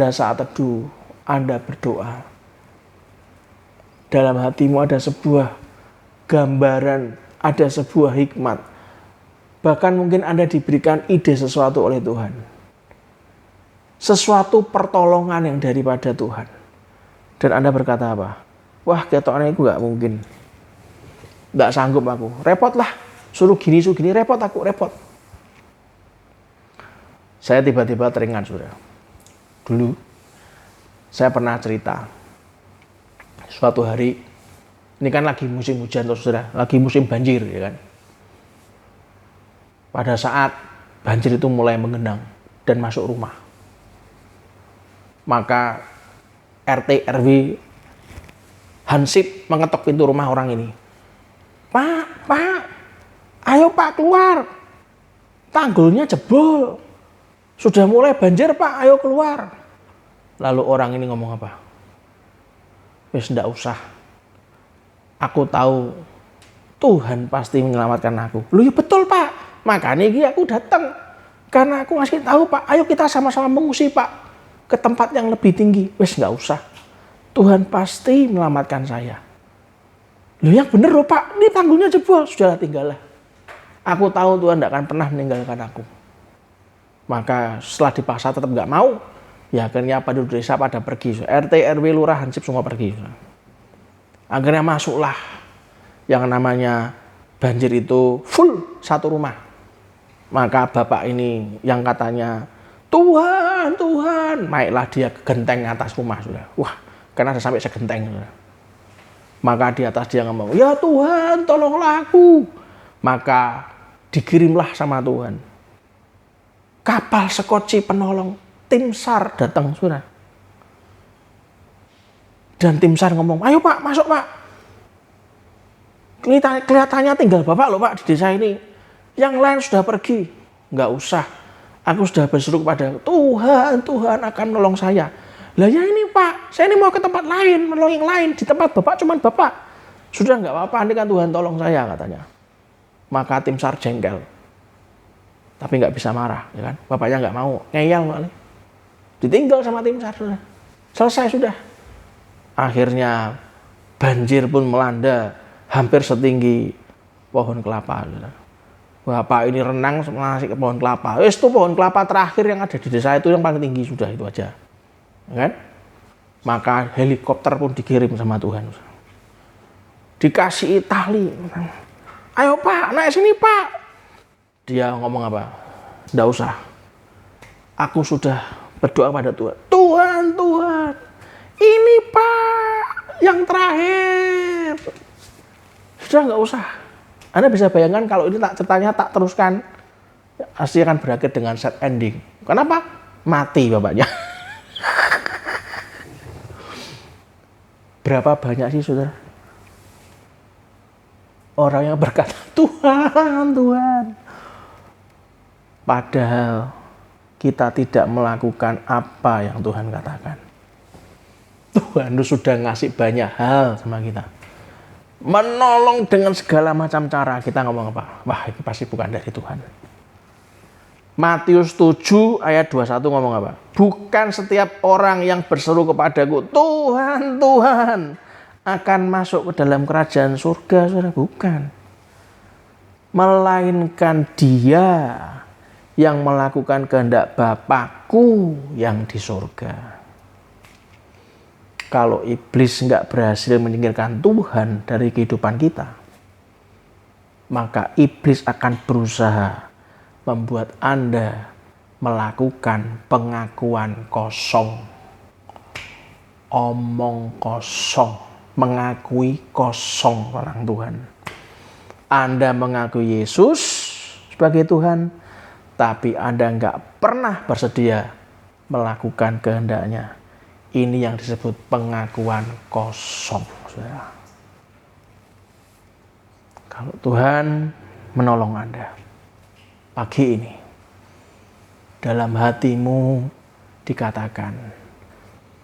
saat teduh, Anda berdoa, dalam hatimu ada sebuah gambaran, ada sebuah hikmat. Bahkan mungkin Anda diberikan ide sesuatu oleh Tuhan. Sesuatu pertolongan yang daripada Tuhan. Dan Anda berkata apa? Wah, ketoknya itu gak mungkin. Gak sanggup aku. Repot lah. Suruh gini, repot aku, repot. Saya tiba-tiba teringat, saudara. Dulu, saya pernah cerita. Suatu hari, ini kan lagi musim hujan, saudara. Lagi musim banjir, ya kan. Pada saat banjir itu mulai menggenang dan masuk rumah. Maka RT, RW, Hansip mengetok pintu rumah orang ini. Pak, ayo Pak keluar. Tanggulnya jebol. Sudah mulai banjir Pak, ayo keluar. Lalu orang ini ngomong apa? Wis ndak usah. Aku tahu Tuhan pasti menyelamatkan aku. Loh ya betul Pak. Makanya ini aku datang. Karena aku ngasih tahu Pak, ayo kita sama-sama mengungsi Pak ke tempat yang lebih tinggi. Wis ndak usah. Tuhan pasti menyelamatkan saya. Loh yang bener loh Pak, ini tanggulnya jebol. Sudahlah tinggallah. Aku tahu Tuhan tidak akan pernah meninggalkan aku. Maka setelah dipaksa tetap nggak mau. Ya akhirnya penduduk desa pada pergi. RT, RW, lurah, hansip semua pergi. Akhirnya masuklah yang namanya banjir itu full satu rumah. Maka bapak ini yang katanya Tuhan, Tuhan. Naiklah dia ke genteng atas rumah sudah. Wah. Karena ada sampai segenteng. Maka di atas dia ngomong, ya Tuhan tolonglah aku. Maka dikirimlah sama Tuhan. Kapal sekoci penolong, tim SAR datang. Saudara. Dan tim SAR ngomong, ayo Pak masuk Pak. Kelihatannya tinggal Bapak loh Pak di desa ini. Yang lain sudah pergi. Nggak usah. Aku sudah berseru kepada Tuhan, Tuhan akan menolong saya. Lah ya ini Pak, saya ini mau ke tempat lain, menolong yang lain. Di tempat Bapak cuman Bapak. Sudah nggak apa-apa, ini kan Tuhan tolong saya katanya. Maka tim SAR jengkel. Tapi nggak bisa marah, ya kan? Bapaknya nggak mau, ngeyel kali. Ditinggal sama tim SAR sudah. Selesai sudah. Akhirnya banjir pun melanda hampir setinggi pohon kelapa. Sudah. Bapak ini renang masih ke pohon kelapa. Itu pohon kelapa terakhir yang ada di desa itu yang paling tinggi, sudah itu aja. Ya kan? Maka helikopter pun dikirim sama Tuhan. Dikasih tali. Ayo Pak, naik sini Pak. Dia ngomong apa? Nggak usah. Aku sudah berdoa pada Tuhan. Tuhan, ini Pak yang terakhir. Sudah nggak usah. Anda bisa bayangkan kalau ini ceritanya tak teruskan, pasti akan berakhir dengan sad ending. Kenapa? Mati bapaknya. Berapa banyak sih saudara orang yang berkata Tuhan, padahal kita tidak melakukan apa yang Tuhan katakan. Tuhan itu sudah ngasih banyak hal sama kita, menolong dengan segala macam cara. Kita ngomong apa? Wah, itu pasti bukan dari Tuhan. Matius 7 ayat 21 ngomong apa? Bukan setiap orang yang berseru kepadaku, Tuhan, Tuhan, akan masuk ke dalam kerajaan surga, saudara. Bukan. Melainkan dia yang melakukan kehendak Bapakku yang di surga. Kalau iblis nggak berhasil menyingkirkan Tuhan dari kehidupan kita, maka iblis akan berusaha membuat Anda melakukan pengakuan kosong, omong kosong, mengakui kosong tentang Tuhan. Anda mengakui Yesus sebagai Tuhan, tapi Anda nggak pernah bersedia melakukan kehendaknya. Ini yang disebut pengakuan kosong, saudara. Kalau Tuhan menolong Anda pagi ini, dalam hatimu dikatakan,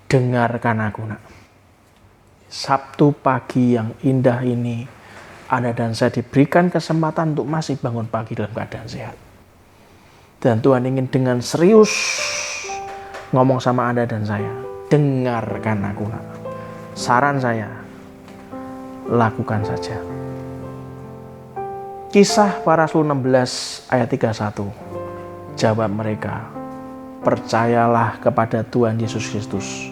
dengarkan aku nak. Sabtu pagi yang indah ini, Anda dan saya diberikan kesempatan untuk masih bangun pagi dalam keadaan sehat. Dan Tuhan ingin dengan serius ngomong sama Anda dan saya, dengarkan aku nak. Saran saya, lakukan saja. Kisah para Rasul 16 ayat 31. Jawab mereka, percayalah kepada Tuhan Yesus Kristus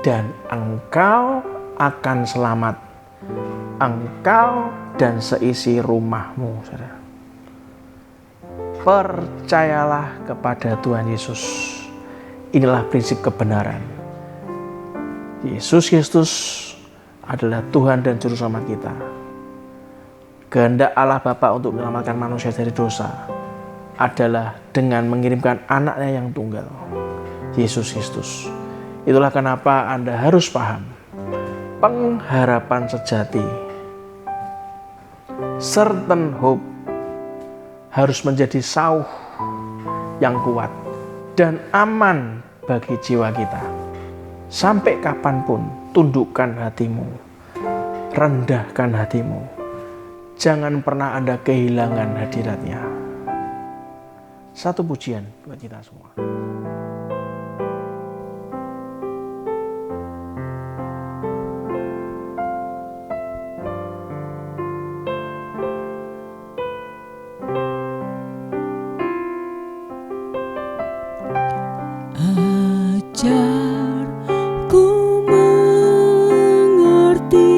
dan engkau akan selamat, engkau dan seisi rumahmu. Saudara. Percayalah kepada Tuhan Yesus. Inilah prinsip kebenaran. Yesus Kristus adalah Tuhan dan Juru Selamat kita. Kehendak Allah Bapa untuk menyelamatkan manusia dari dosa adalah dengan mengirimkan anaknya yang tunggal, Yesus Kristus. Itulah kenapa Anda harus paham, pengharapan sejati, certain hope, harus menjadi sauh yang kuat dan aman bagi jiwa kita. Sampai kapanpun, tundukkan hatimu, rendahkan hatimu. Jangan pernah Anda kehilangan hadiratnya. Satu pujian buat kita semua.
Ajarku mengerti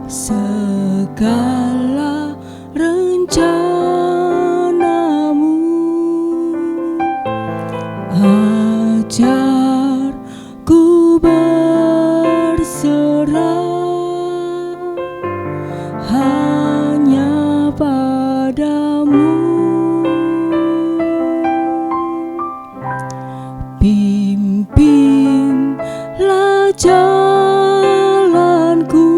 segala rencanamu, ajarku berserah hanya padamu. Pimpinlah jalanku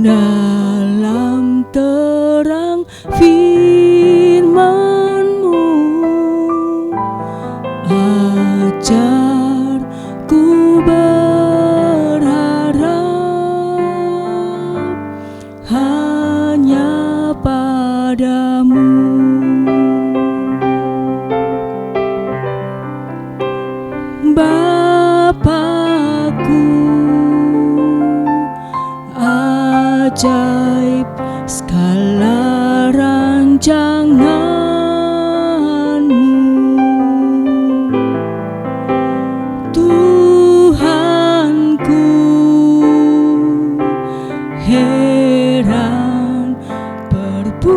dalam terang firman-Mu, ajarku berharap ajaib segala rancangan-Mu, Tuhanku, heran perbuatan-Mu.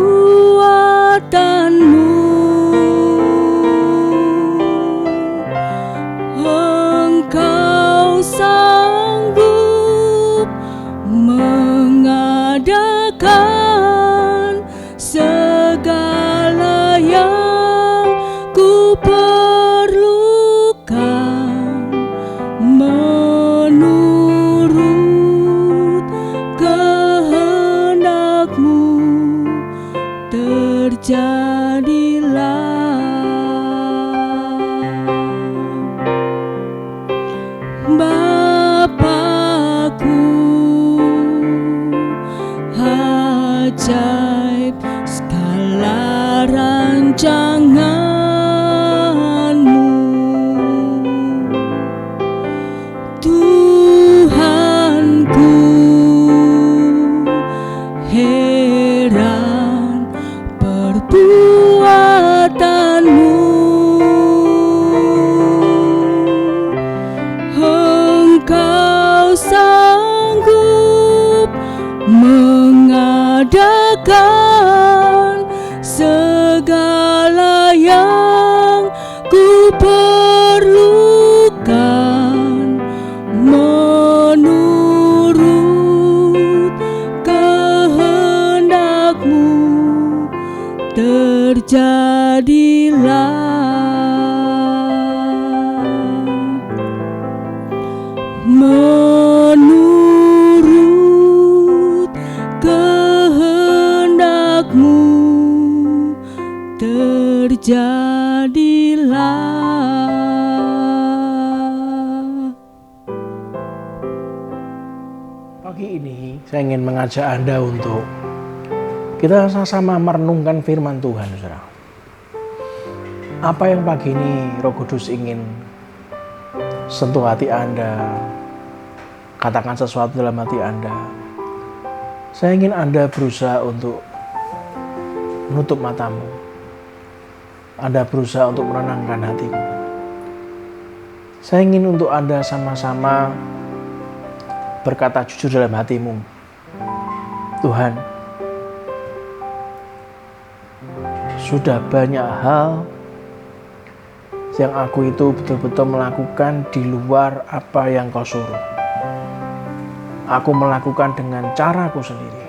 Engkau sanggup mengadakan segala yang ku perlukan, menurut kehendak-Mu terjadilah. Bapakku, ajaib segala rancangan-Mu, Tuhanku, heran perbuatan-Mu. Engkau sanggup mengadakan segala yang ku perlukan, menurut kehendak-Mu terjadilah. Menurut kehendak-Mu terjadilah.
Pagi ini saya ingin mengajak Anda untuk kita sama-sama merenungkan firman Tuhan, saudara. Apa yang pagi ini Roh Kudus ingin sentuh hati Anda, katakan sesuatu dalam hati Anda. Saya ingin Anda berusaha untuk menutup matamu. Anda berusaha untuk menenangkan hatimu. Saya ingin untuk Anda sama-sama berkata jujur dalam hatimu. Tuhan, sudah banyak hal yang aku itu betul-betul melakukan di luar apa yang Kau suruh. Aku melakukan dengan caraku sendiri.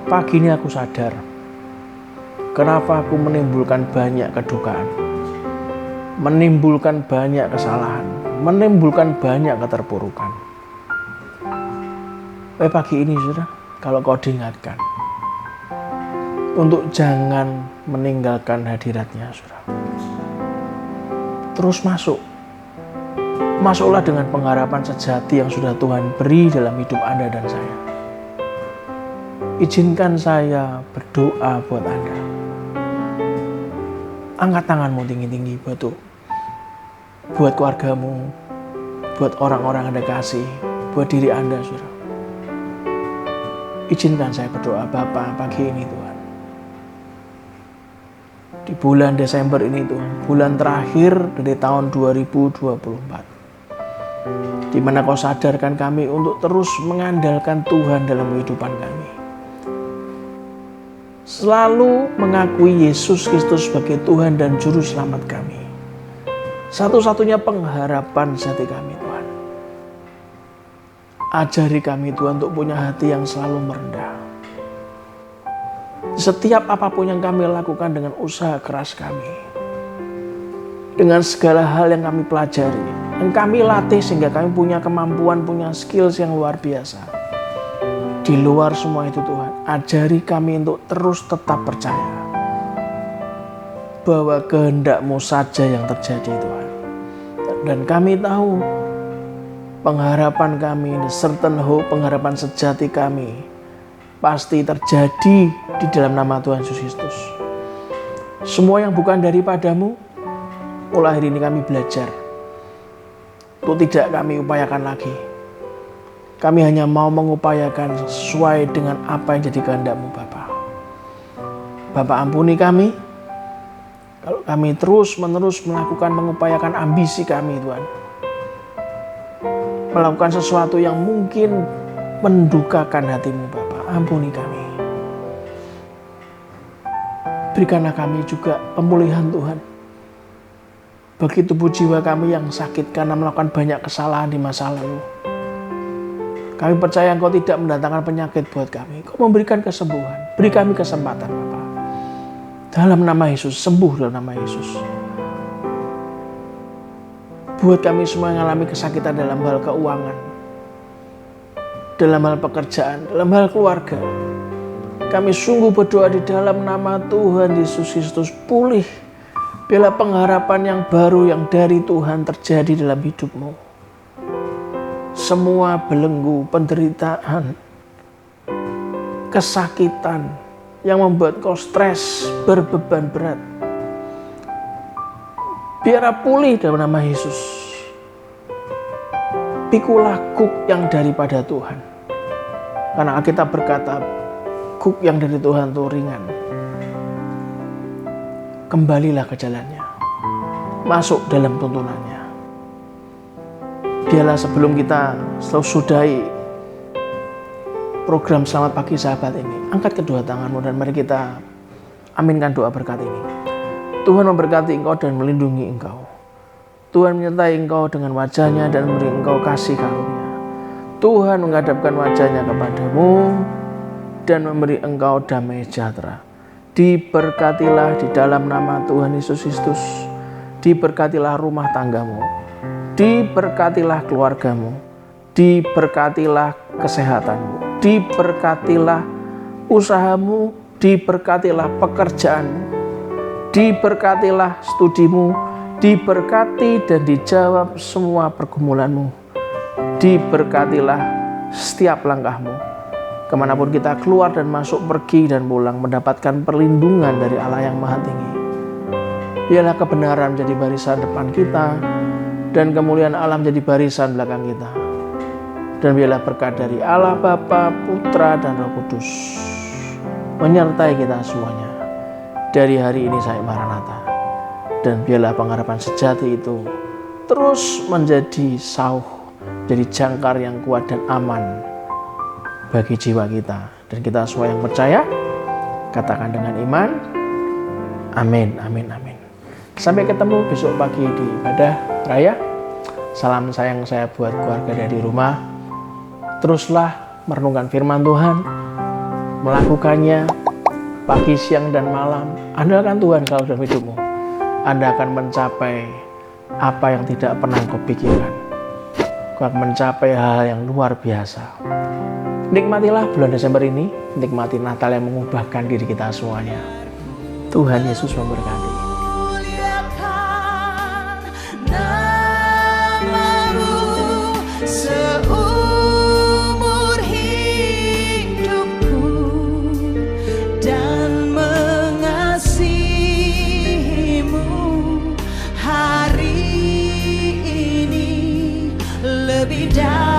Pagi ini aku sadar kenapa aku menimbulkan banyak kedukaan, menimbulkan banyak kesalahan, menimbulkan banyak keterpurukan. Pagi ini sudah, kalau Kau diingatkan untuk jangan meninggalkan hadirat-Nya, sudah. Terus masuklah dengan pengharapan sejati yang sudah Tuhan beri dalam hidup Anda dan saya. Izinkan saya berdoa buat Anda. Angkat tanganmu tinggi-tinggi buat keluargamu, buat orang-orang Anda kasih, buat diri Anda, saudara. Izinkan saya berdoa, Bapa, pagi ini Tuhan. Di bulan Desember ini Tuhan, bulan terakhir dari tahun 2024. Di mana Kau sadarkan kami untuk terus mengandalkan Tuhan dalam kehidupan kami. Selalu mengakui Yesus Kristus sebagai Tuhan dan Juru Selamat kami. Satu-satunya pengharapan sejati kami Tuhan. Ajari kami Tuhan untuk punya hati yang selalu merendah. Setiap apapun yang kami lakukan dengan usaha keras kami, dengan segala hal yang kami pelajari, yang kami latih sehingga kami punya kemampuan, punya skills yang luar biasa. Di luar semua itu Tuhan, ajari kami untuk terus tetap percaya bahwa kehendak-Mu saja yang terjadi Tuhan. Dan kami tahu pengharapan kami, the certain hope, pengharapan sejati kami pasti terjadi di dalam nama Tuhan Yesus Kristus. Semua yang bukan daripada-Mu, mulai hari ini kami belajar untuk tidak kami upayakan lagi. Kami hanya mau mengupayakan sesuai dengan apa yang jadi kehendak-Mu Bapa. Bapa, ampuni kami kalau kami terus-menerus mengupayakan ambisi kami Tuhan. Melakukan sesuatu yang mungkin mendukakan hati-Mu Bapa. Ampuni kami. Berikanlah kami juga pemulihan Tuhan bagi tubuh jiwa kami yang sakit karena melakukan banyak kesalahan di masa lalu. Kami percaya Engkau tidak mendatangkan penyakit buat kami. Engkau memberikan kesembuhan. Beri kami kesempatan Bapa. Dalam nama Yesus, sembuh dalam nama Yesus. Buat kami semua yang mengalami kesakitan dalam hal keuangan, dalam hal pekerjaan, dalam hal keluarga. Kami sungguh berdoa di dalam nama Tuhan Yesus Kristus, pulih. Biarlah pengharapan yang baru yang dari Tuhan terjadi dalam hidup-Mu. Semua belenggu, penderitaan, kesakitan yang membuat Kau stres, berbeban berat, biarlah pulih dalam nama Yesus. Pikulah guk yang daripada Tuhan. Karena Alkitab berkata, guk yang dari Tuhan itu ringan. Kembalilah ke jalannya. Masuk dalam tuntunannya. Biarlah sebelum kita sudahi program Selamat Pagi Sahabat ini, angkat kedua tanganmu dan mari kita aminkan doa berkat ini. Tuhan memberkati engkau dan melindungi engkau. Tuhan menyertai engkau dengan wajahnya dan memberi engkau kasih karunia. Tuhan menghadapkan wajahnya kepadamu dan memberi engkau damai sejahtera. Diberkatilah di dalam nama Tuhan Yesus Kristus. Diberkatilah rumah tanggamu. Diberkatilah keluargamu. Diberkatilah kesehatanmu. Diberkatilah usahamu. Diberkatilah pekerjaanmu. Diberkatilah studimu. Diberkati dan dijawab semua pergumulanmu. Diberkatilah setiap langkahmu. Kemanapun kita keluar dan masuk, pergi dan pulang, mendapatkan perlindungan dari Allah yang Maha Tinggi. Biarlah kebenaran menjadi barisan depan kita dan kemuliaan Allah menjadi barisan belakang kita. Dan biarlah berkat dari Allah Bapa, Putra dan Roh Kudus menyertai kita semuanya dari hari ini sampai Maranatha. Dan biarlah pengharapan sejati itu terus menjadi sauh, jadi jangkar yang kuat dan aman bagi jiwa kita. Dan kita semua yang percaya, katakan dengan iman, amin, amin, amin. Sampai ketemu besok pagi di ibadah raya. Salam sayang saya buat keluarga dari rumah. Teruslah merenungkan firman Tuhan, melakukannya pagi, siang, dan malam. Andalkan Tuhan kalau dalam hidupmu. Anda akan mencapai apa yang tidak pernah kau pikirkan. Kau akan mencapai hal yang luar biasa. Nikmatilah bulan Desember ini. Nikmati Natal yang mengubahkan diri kita semuanya. Tuhan Yesus memberkati.
Seumur hidupku dan mengasihimu hari ini lebih dari